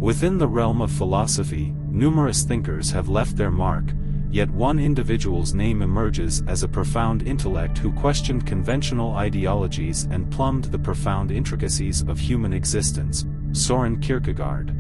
Within the realm of philosophy, numerous thinkers have left their mark, yet one individual's name emerges as a profound intellect who questioned conventional ideologies and plumbed the profound intricacies of human existence: Soren Kierkegaard.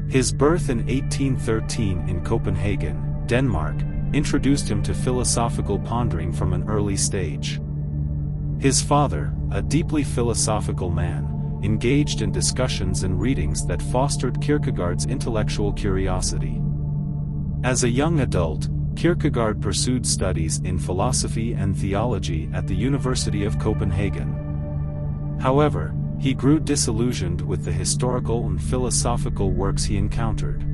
His birth in 1813 in Copenhagen, Denmark, introduced him to philosophical pondering from an early stage. His father, a deeply philosophical man, engaged in discussions and readings that fostered Kierkegaard's intellectual curiosity. As a young adult, Kierkegaard pursued studies in philosophy and theology at the University of Copenhagen. However, he grew disillusioned with the historical and philosophical works he encountered.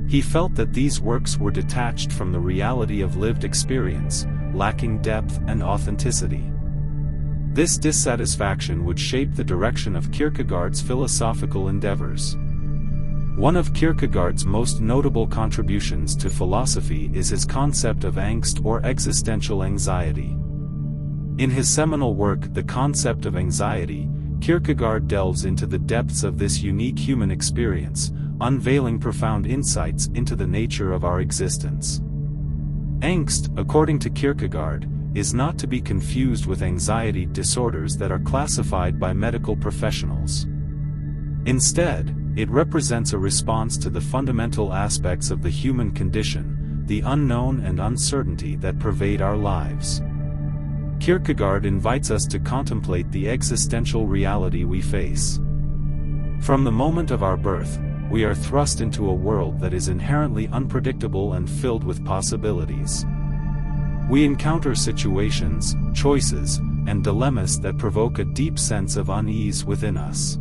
He felt that these works were detached from the reality of lived experience, lacking depth and authenticity. This dissatisfaction would shape the direction of Kierkegaard's philosophical endeavors. One of Kierkegaard's most notable contributions to philosophy is his concept of angst or existential anxiety. In his seminal work The Concept of Anxiety, Kierkegaard delves into the depths of this unique human experience, unveiling profound insights into the nature of our existence. Angst, according to Kierkegaard, is not to be confused with anxiety disorders that are classified by medical professionals. Instead, it represents a response to the fundamental aspects of the human condition, the unknown and uncertainty that pervade our lives. Kierkegaard invites us to contemplate the existential reality we face. From the moment of our birth, we are thrust into a world that is inherently unpredictable and filled with possibilities. We encounter situations, choices, and dilemmas that provoke a deep sense of unease within us.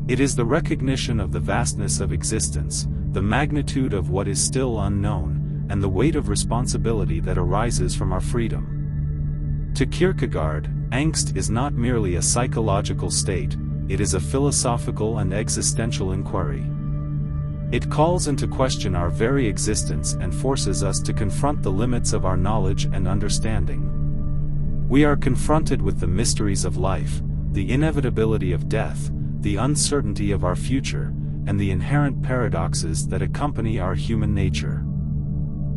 It is the recognition of the vastness of existence, the magnitude of what is still unknown, and the weight of responsibility that arises from our freedom. To Kierkegaard, angst is not merely a psychological state, it is a philosophical and existential inquiry. It calls into question our very existence and forces us to confront the limits of our knowledge and understanding. We are confronted with the mysteries of life, the inevitability of death, the uncertainty of our future, and the inherent paradoxes that accompany our human nature.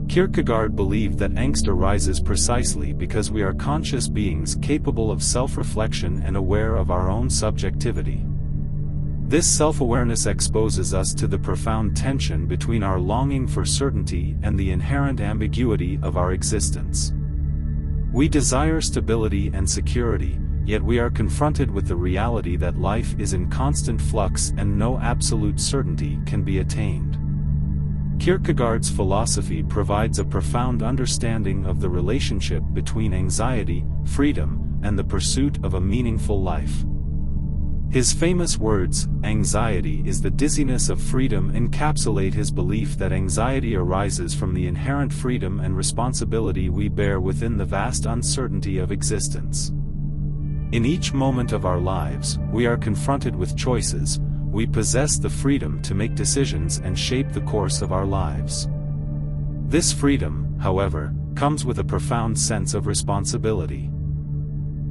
Kierkegaard believed that angst arises precisely because we are conscious beings capable of self-reflection and aware of our own subjectivity. This self-awareness exposes us to the profound tension between our longing for certainty and the inherent ambiguity of our existence. We desire stability and security, yet we are confronted with the reality that life is in constant flux and no absolute certainty can be attained. Kierkegaard's philosophy provides a profound understanding of the relationship between anxiety, freedom, and the pursuit of a meaningful life. His famous words, "Anxiety is the dizziness of freedom," encapsulate his belief that anxiety arises from the inherent freedom and responsibility we bear within the vast uncertainty of existence. In each moment of our lives, we are confronted with choices. We possess the freedom to make decisions and shape the course of our lives. This freedom, however, comes with a profound sense of responsibility.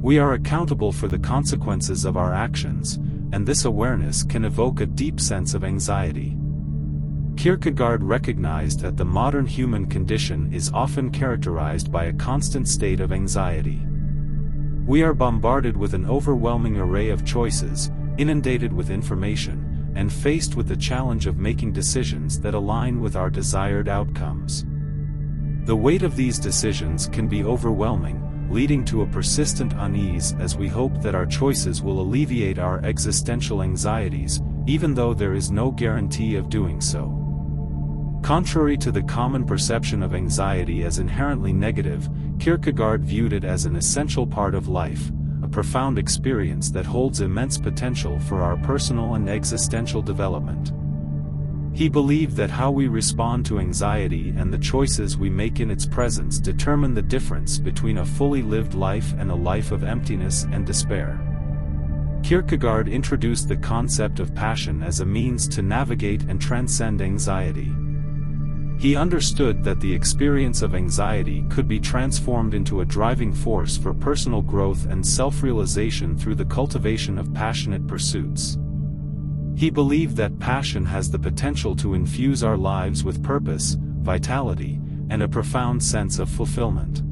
We are accountable for the consequences of our actions, and this awareness can evoke a deep sense of anxiety. Kierkegaard recognized that the modern human condition is often characterized by a constant state of anxiety. We are bombarded with an overwhelming array of choices, inundated with information, and faced with the challenge of making decisions that align with our desired outcomes. The weight of these decisions can be overwhelming, leading to a persistent unease as we hope that our choices will alleviate our existential anxieties, even though there is no guarantee of doing so. Contrary to the common perception of anxiety as inherently negative, Kierkegaard viewed it as an essential part of life, a profound experience that holds immense potential for our personal and existential development. He believed that how we respond to anxiety and the choices we make in its presence determine the difference between a fully lived life and a life of emptiness and despair. Kierkegaard introduced the concept of passion as a means to navigate and transcend anxiety. He understood that the experience of anxiety could be transformed into a driving force for personal growth and self-realization through the cultivation of passionate pursuits. He believed that passion has the potential to infuse our lives with purpose, vitality, and a profound sense of fulfillment.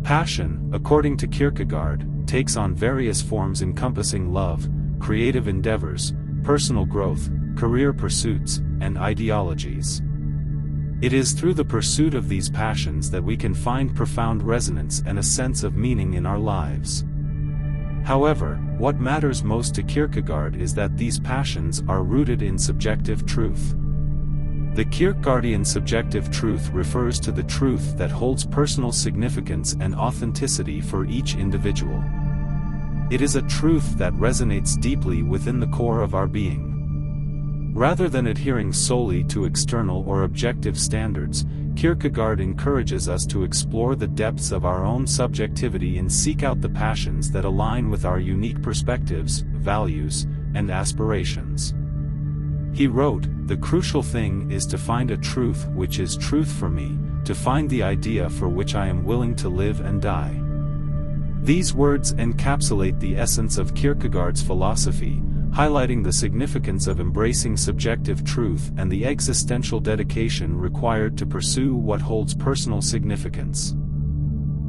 Passion, according to Kierkegaard, takes on various forms encompassing love, creative endeavors, personal growth, career pursuits, and ideologies. It is through the pursuit of these passions that we can find profound resonance and a sense of meaning in our lives. However, what matters most to Kierkegaard is that these passions are rooted in subjective truth. The Kierkegaardian subjective truth refers to the truth that holds personal significance and authenticity for each individual. It is a truth that resonates deeply within the core of our being. Rather than adhering solely to external or objective standards, Kierkegaard encourages us to explore the depths of our own subjectivity and seek out the passions that align with our unique perspectives, values, and aspirations. He wrote, "The crucial thing is to find a truth which is truth for me, to find the idea for which I am willing to live and die." These words encapsulate the essence of Kierkegaard's philosophy, highlighting the significance of embracing subjective truth and the existential dedication required to pursue what holds personal significance.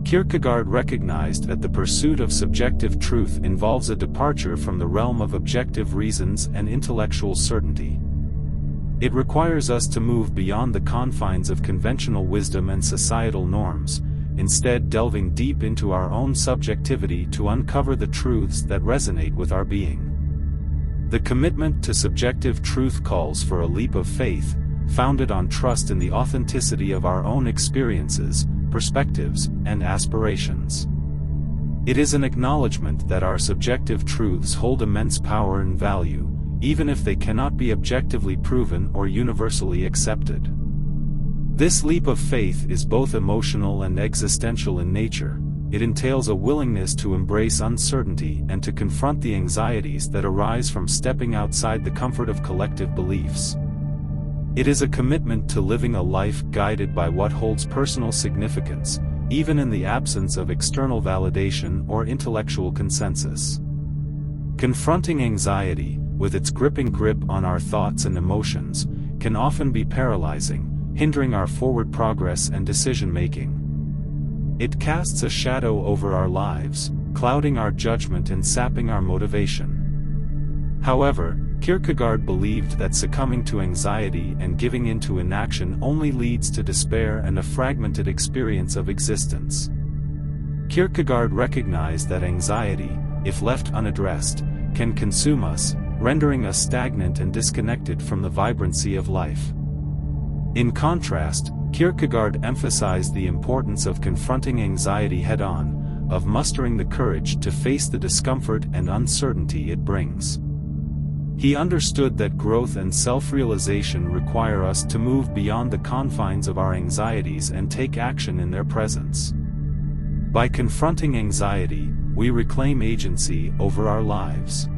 Kierkegaard recognized that the pursuit of subjective truth involves a departure from the realm of objective reasons and intellectual certainty. It requires us to move beyond the confines of conventional wisdom and societal norms, instead delving deep into our own subjectivity to uncover the truths that resonate with our being. The commitment to subjective truth calls for a leap of faith, founded on trust in the authenticity of our own experiences, perspectives, and aspirations. It is an acknowledgement that our subjective truths hold immense power and value, even if they cannot be objectively proven or universally accepted. This leap of faith is both emotional and existential in nature. It entails a willingness to embrace uncertainty and to confront the anxieties that arise from stepping outside the comfort of collective beliefs. It is a commitment to living a life guided by what holds personal significance, even in the absence of external validation or intellectual consensus. Confronting anxiety, with its gripping grip on our thoughts and emotions, can often be paralyzing, hindering our forward progress and decision-making. It casts a shadow over our lives, clouding our judgment and sapping our motivation. However, Kierkegaard believed that succumbing to anxiety and giving in to inaction only leads to despair and a fragmented experience of existence. Kierkegaard recognized that anxiety, if left unaddressed, can consume us, rendering us stagnant and disconnected from the vibrancy of life. In contrast, Kierkegaard emphasized the importance of confronting anxiety head-on, of mustering the courage to face the discomfort and uncertainty it brings. He understood that growth and self-realization require us to move beyond the confines of our anxieties and take action in their presence. By confronting anxiety, we reclaim agency over our lives.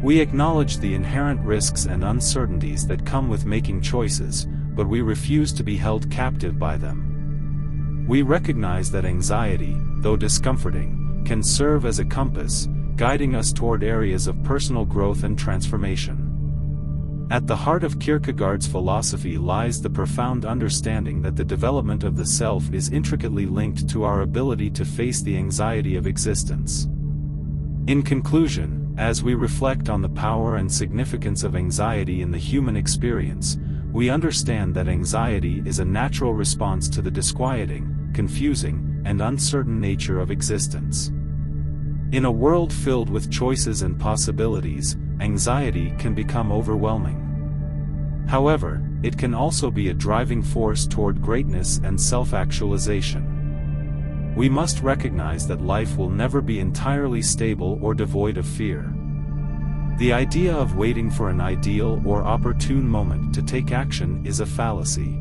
We acknowledge the inherent risks and uncertainties that come with making choices, but we refuse to be held captive by them. We recognize that anxiety, though discomforting, can serve as a compass, guiding us toward areas of personal growth and transformation. At the heart of Kierkegaard's philosophy lies the profound understanding that the development of the self is intricately linked to our ability to face the anxiety of existence. In conclusion, as we reflect on the power and significance of anxiety in the human experience, we understand that anxiety is a natural response to the disquieting, confusing, and uncertain nature of existence. In a world filled with choices and possibilities, anxiety can become overwhelming. However, it can also be a driving force toward greatness and self-actualization. We must recognize that life will never be entirely stable or devoid of fear. The idea of waiting for an ideal or opportune moment to take action is a fallacy.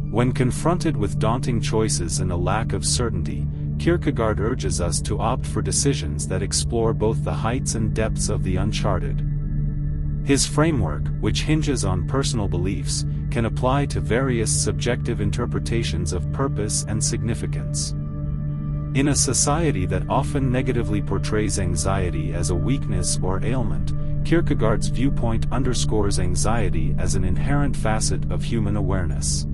When confronted with daunting choices and a lack of certainty, Kierkegaard urges us to opt for decisions that explore both the heights and depths of the uncharted. His framework, which hinges on personal beliefs, can apply to various subjective interpretations of purpose and significance. In a society that often negatively portrays anxiety as a weakness or ailment, Kierkegaard's viewpoint underscores anxiety as an inherent facet of human awareness.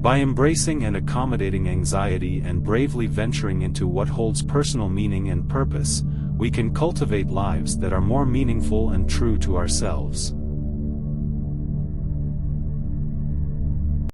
By embracing and accommodating anxiety and bravely venturing into what holds personal meaning and purpose, we can cultivate lives that are more meaningful and true to ourselves.